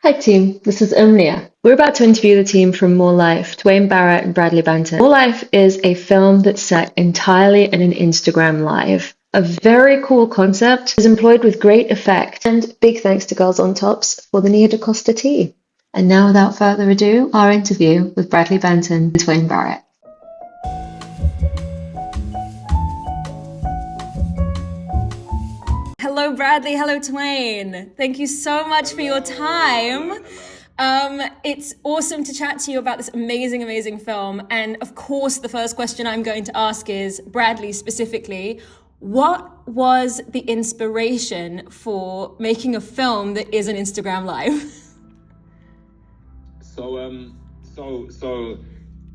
Hi team, this is Umnia. We're about to interview the team from More Life, Tuwaine Barrett and Bradley Banton. More Life is a film that's set entirely in an Instagram live. A very cool concept is employed with great effect, and big thanks to Girls on Tops for the Nia DaCosta tea. And now without further ado, our interview with Bradley Banton and Tuwaine Barrett. Hello, Bradley. Hello, Tuwaine. Thank you so much for your time. It's awesome to chat to you about this amazing, amazing film. And of course, the first question I'm going to ask is, Bradley specifically, what was the inspiration for making a film that is an Instagram Live? So,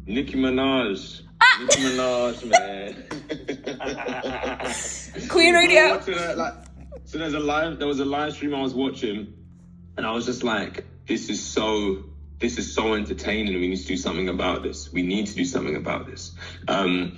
Nicki Minaj. Nicki Minaj, man. Queen Radio. So there was a live stream I was watching, and I was just like, this is so entertaining. We need to do something about this. And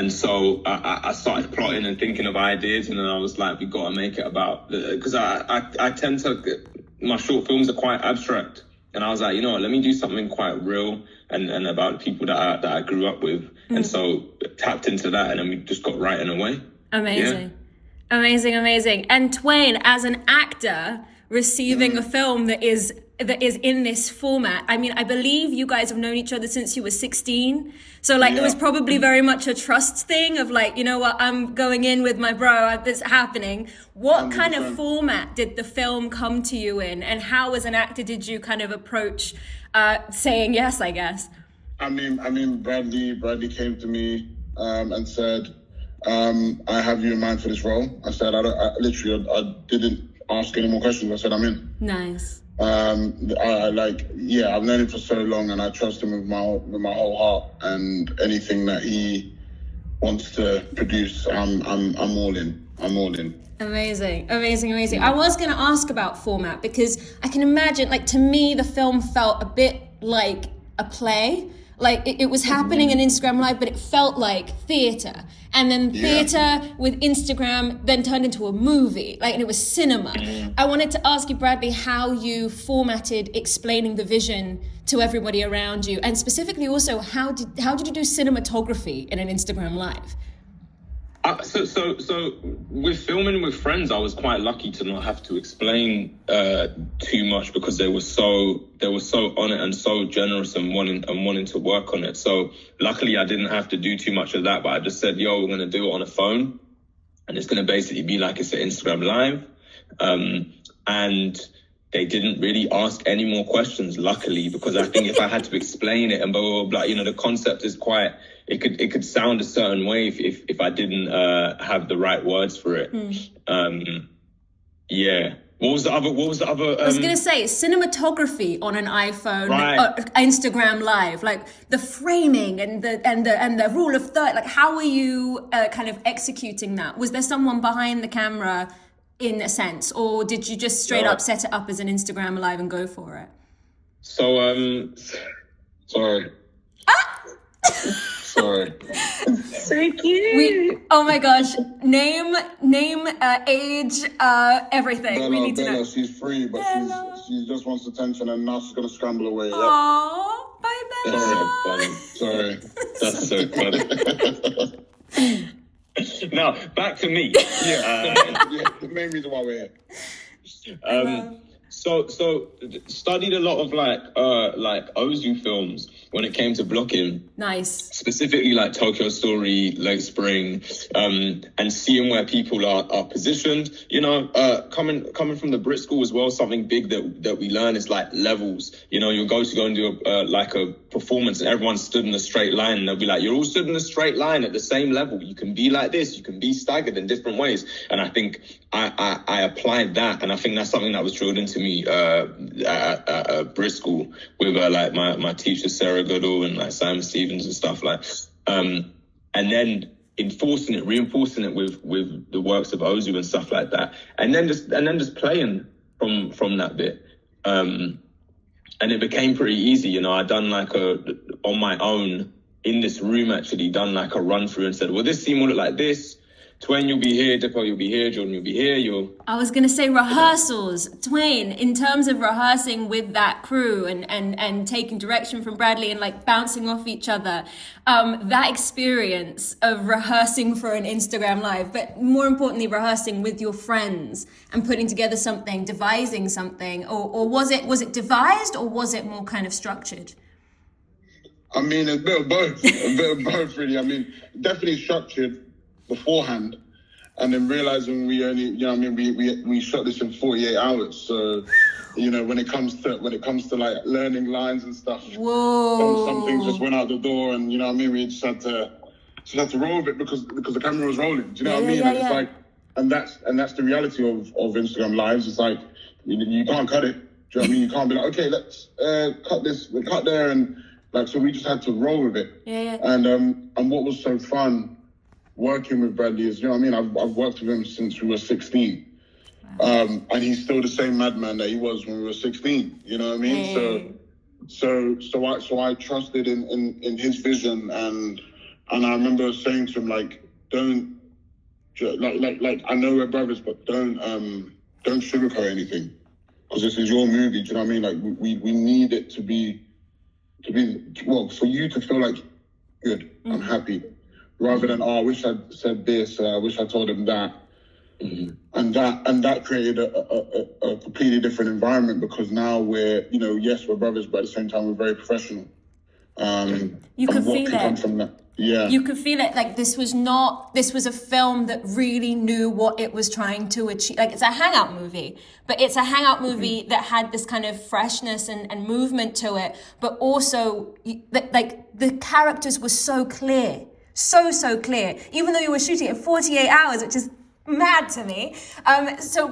so I started plotting and thinking of ideas, and then I was like, we got to make it about, because I tend to, my short films are quite abstract. And I was like, you know what, let me do something quite real and about people that I grew up with. And so tapped into that, and then we just got writing away. Amazing. Yeah. Amazing. And Tuwaine, as an actor, receiving a film that is in this format. I mean, I believe you guys have known each other since you were 16. So it was probably very much a trust thing of like, you know what, I'm going in with my bro, this happening. What 100%. kind of format did the film come to you in? And how as an actor did you kind of approach saying yes, I guess? I mean, Bradley came to me and said, I have you in mind for this role. I said, I didn't ask any more questions. I said, I'm in. Nice. I've known him for so long, and I trust him with my whole heart. And anything that he wants to produce, I'm all in. Amazing. I was going to ask about format because I can imagine, like, to me, the film felt a bit like a play. Like it was happening in Instagram Live, but it felt like theater. And then theater with Instagram then turned into a movie, and it was cinema. I wanted to ask you, Bradley, how you formatted explaining the vision to everybody around you, and specifically also how did you do cinematography in an Instagram Live? So with filming with friends, I was quite lucky to not have to explain too much because they were so on it and so generous and wanting to work on it. So luckily I didn't have to do too much of that, but I just said, yo, we're going to do it on a phone, and it's going to basically be like it's an Instagram Live. And they didn't really ask any more questions, luckily, because I think if I had to explain it and blah, blah, blah, the concept is quite, it could sound a certain way if I didn't have the right words for it. What was the other? I was going to say cinematography on an iPhone, right. Instagram Live, like the framing and the rule of third. Like, how were you kind of executing that? Was there someone behind the camera in a sense, or did you just straight up set it up as an Instagram Live and go for it? So sorry. Sorry. So cute. Oh my gosh, name, age, everything. We need to know. She's free, but she just wants attention, and now she's gonna scramble away. Aww, bye Bella. Sorry. That's so funny. Now back to me. The main reason why we're here. So studied a lot of like Ozu films when it came to blocking. Nice. Specifically like Tokyo Story, Late Spring, and seeing where people are positioned. Coming from the Brit School as well, something big that we learn is like levels. You'll go and do a performance, and everyone stood in a straight line, and they'll be like, you're all stood in a straight line at the same level. You can be like this, you can be staggered in different ways. And I think I applied that, and I think that's something that was drilled into me at Brit School with my teacher Sarah Goodall and like Simon Stevens and stuff and then reinforcing it with the works of Ozu and stuff like that, and then just playing from that bit, and it became pretty easy. I done on my own in this room, actually done like a run through and said, well, this scene will look like this. Tuwaine, you'll be here. Dippo, you'll be here. Jordan, you'll be here. I was going to say rehearsals. Tuwaine, in terms of rehearsing with that crew and taking direction from Bradley and like bouncing off each other, that experience of rehearsing for an Instagram Live, but more importantly, rehearsing with your friends and putting together something, devising something, or was it devised or was it more kind of structured? I mean, a bit of both, really. I mean, definitely structured beforehand, and then realizing we only, you know, I mean, we shot this in 48 hours. So, you know, when it comes to like learning lines and stuff, some things just went out the door, and you know what I mean, we just had to roll with it because the camera was rolling. Do you know what I mean? It's like, and that's the reality of Instagram Lives. It's like you can't cut it. Do you know what I mean? You can't be like, okay, let's cut this, cut there, and like, so we just had to roll with it. And what was so fun working with Bradley is, you know what I mean, I've worked with him since we were 16. And he's still the same madman that he was when we were 16. You know what I mean? So I trusted in his vision, and I remember saying to him, like, don't like I know we're brothers, but don't sugarcoat anything, because this is your movie. Do you know what I mean? Like, we need it to be well, for you to feel like good, I'm happy, rather than, oh, I wish I'd said this, I wish I told him that. And that created a completely different environment, because now we're, you know, yes, we're brothers, but at the same time we're very professional. You could feel come from that. Yeah. You could feel it. Like, this was a film that really knew what it was trying to achieve. Like, it's a hangout movie, but it's a hangout movie that had this kind of freshness and movement to it, but also like the characters were so clear, so clear, even though you were shooting it in 48 hours, which is mad to me. So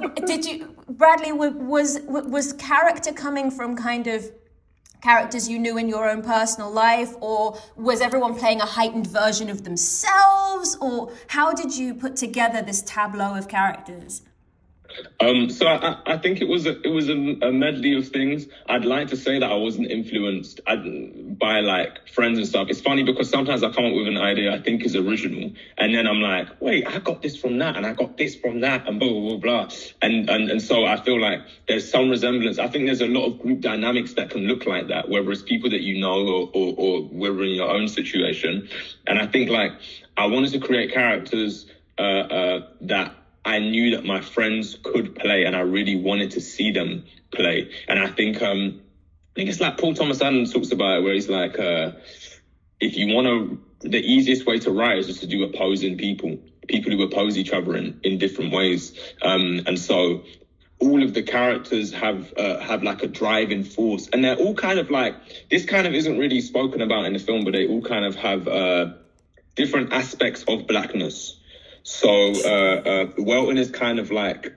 Bradley, was character coming from kind of characters you knew in your own personal life, or was everyone playing a heightened version of themselves, or how did you put together this tableau of characters? So I think it was a medley of things. I'd like to say that I wasn't influenced by like friends and stuff. It's funny because sometimes I come up with an idea I think is original, and then I'm like, wait, I got this from that, and I got this from that, and blah blah blah blah. And so I feel like there's some resemblance. I think there's a lot of group dynamics that can look like that, whether it's people that you know or whether in your own situation. And I think like I wanted to create characters that I knew that my friends could play, and I really wanted to see them play. And I think it's like Paul Thomas Anderson talks about it, where he's like, if you want to, the easiest way to write is just to do opposing people who oppose each other in different ways. And so all of the characters have like a driving force, and they're all kind of like, this kind of isn't really spoken about in the film, but they all kind of have different aspects of blackness. So Welton is kind of like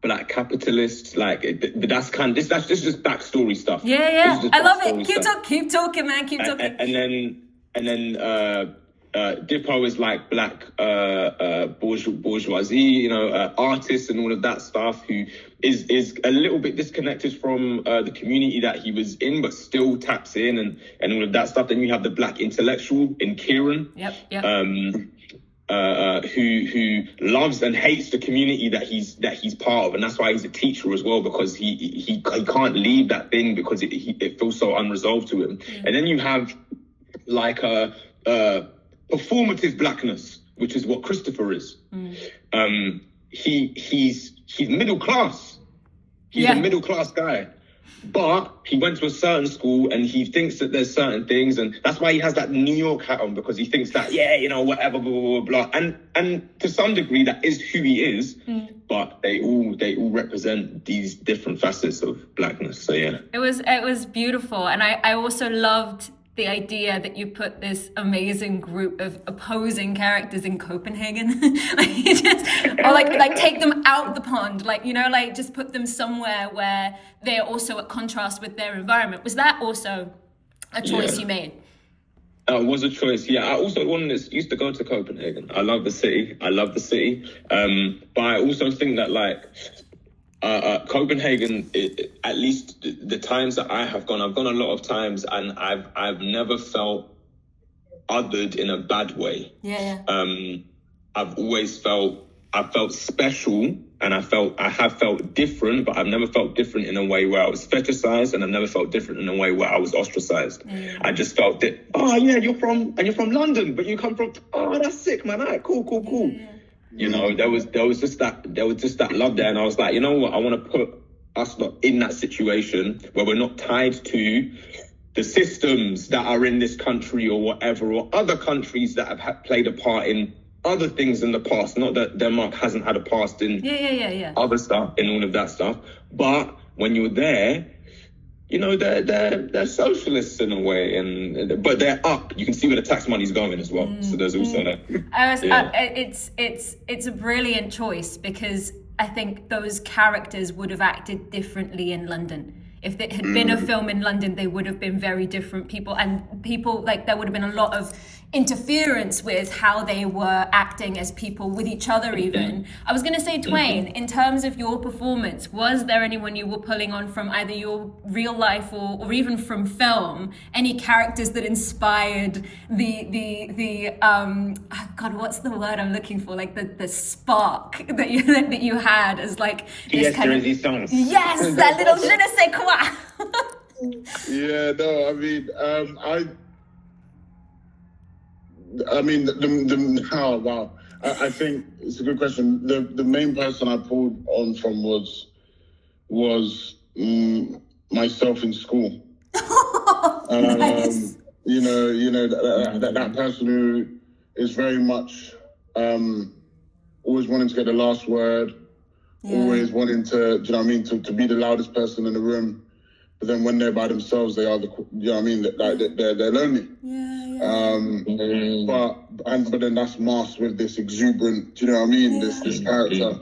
black capitalist, like that's kind of that's just backstory stuff. Yeah. I love it. Keep talking, man. Keep talking. And then Dippo is like black bourgeoisie, you know, artist and all of that stuff, who is a little bit disconnected from the community that he was in, but still taps in and all of that stuff. Then you have the black intellectual in Kieran. Yep. Who loves and hates the community that he's part of, and that's why he's a teacher as well, because he can't leave that thing because it feels so unresolved to him. And then you have like a performative blackness, which is what Christopher is. He's middle class. He's a middle class guy. But he went to a certain school and he thinks that there's certain things, and that's why he has that New York hat on, because he thinks that, yeah, you know, whatever, blah, blah, blah. And to some degree that is who he is, but they all represent these different facets of blackness. So yeah. It was beautiful. And I also loved the idea that you put this amazing group of opposing characters in Copenhagen, like take them out the pond, like, you know, like just put them somewhere where they're also at contrast with their environment. Was that also a choice you made? It was a choice, yeah. I also used to go to Copenhagen. I love the city. But I also think that like Copenhagen, at least the times that I've gone a lot of times, and I've never felt othered in a bad way. I've always felt, I felt special, and I have felt different, but I've never felt different in a way where I was fetishized, and I've never felt different in a way where I was ostracized. I just felt that, oh yeah, you're from London, but you come from, oh, that's sick, man. All right, cool. You know, there was just that love there, and I was like, you know what, I want to put us not in that situation where we're not tied to the systems that are in this country or whatever, or other countries that have played a part in other things in the past. Not that Denmark hasn't had a past in other stuff, in all of that stuff. But when you're there, you know, they're socialists in a way, but they're up. You can see where the tax money's going as well. So there's also that. It's a brilliant choice, because I think those characters would have acted differently in London. If it had been a film in London, they would have been very different people, and people, like, there would have been a lot of interference with how they were acting as people with each other even. I was going to say, Tuwaine, in terms of your performance, was there anyone you were pulling on from either your real life or even from film? Any characters that inspired the God, what's the word I'm looking for? Like the spark that you had as like this kind of... Yes, that little je ne sais quoi. Yeah, no, I mean, I think it's a good question. The main person I pulled on from was myself in school. Nice. You know that person who is very much always wanting to get the last word, always wanting to, do you know what I mean, to be the loudest person in the room. But then when they're by themselves, they are the, you know what I mean, they're lonely. But then that's masked with this exuberant, do you know what I mean, this character.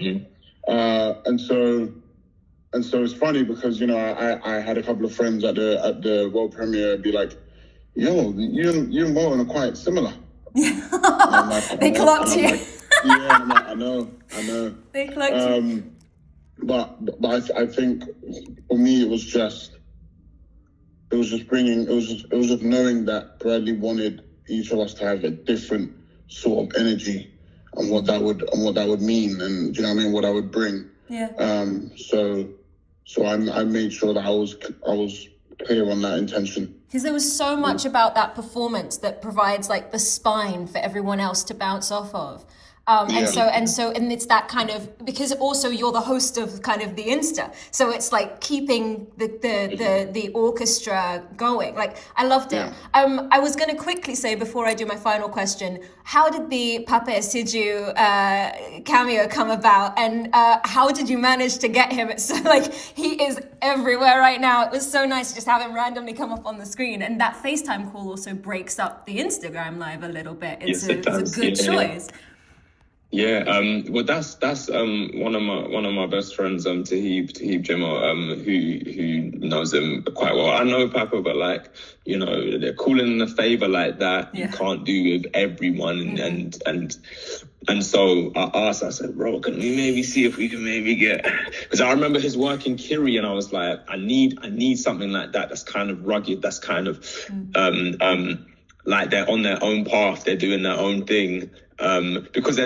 And so it's funny because, you know, I had a couple of friends at the world premiere be like, yo, you and Walton are quite similar. They clocked you. I know. They clocked you. But I think for me it was just knowing that Bradley wanted each of us to have a different sort of energy and what that would mean, and do you know what I mean, what I would bring. So I made sure that I was clear on that intention. Because there was so much about that performance that provides like the spine for everyone else to bounce off of. And it's that kind of, because also you're the host of kind of the Insta, so it's like keeping the orchestra going. Like, I loved it. I was going to quickly say before I do my final question, how did the Pape Siju cameo come about, and how did you manage to get him? It's like, he is everywhere right now. It was so nice to just have him randomly come up on the screen, and that FaceTime call also breaks up the Instagram live a little bit. It's a good choice. Yeah, well, that's one of my best friends, Tahib Jimo, who knows him quite well. I know Papa, but like, you know, they're calling in a favor like that. You can't do with everyone, and so I said, bro, can we maybe see if we can maybe get? Because I remember his work in Kiri, and I was like, I need something like that. That's kind of rugged. That's kind of like they're on their own path. They're doing their own thing. Because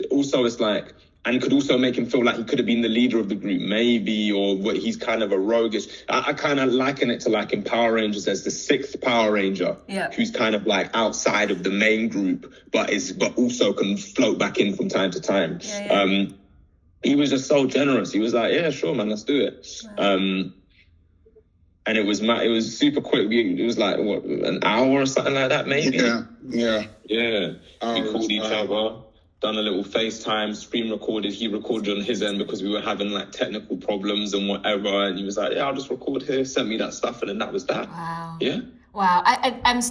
also it's like, and could also make him feel like he could have been the leader of the group, maybe, or what, he's kind of a roguish. I kind of liken it to like in Power Rangers as the sixth Power Ranger, who's kind of like outside of the main group, but also can float back in from time to time. He was just so generous. He was like, yeah, sure, man, let's do it. And it was super quick. It was like, what, an hour or something like that, maybe? Yeah. We called each other, done a little FaceTime, screen recorded. He recorded on his end because we were having like technical problems and whatever. And he was like, yeah, I'll just record here, sent me that stuff. And then that was that. Wow. Yeah. Wow. I'm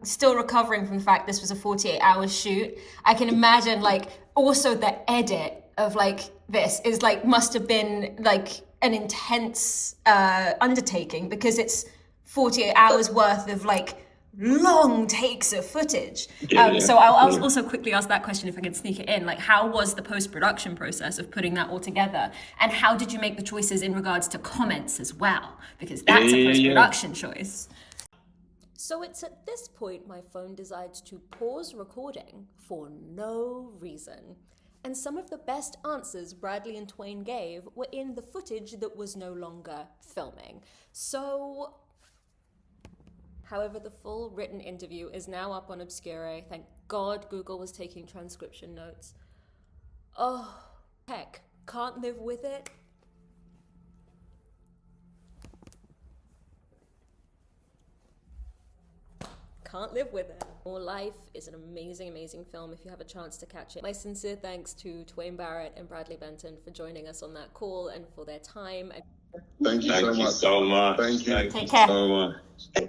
still recovering from the fact this was a 48-hour shoot. I can imagine like also the edit of like this is like, must have been like an intense undertaking, because it's 48 hours worth of like long takes of footage. So I'll also quickly ask that question if I can sneak it in. Like, how was the post-production process of putting that all together? And how did you make the choices in regards to comments as well? Because that's a post-production choice. So it's at this point my phone decides to pause recording for no reason. And some of the best answers Bradley and Tuwaine gave were in the footage that was no longer filming. So, however, the full written interview is now up on Obscure. Thank God Google was taking transcription notes. Oh, heck, can't live with it. Can't live with it. More Life is an amazing, amazing film if you have a chance to catch it. My sincere thanks to Tuwaine Barrett and Bradley Banton for joining us on that call and for their time. Thank you so much. So much. Thank you. Thank you so much.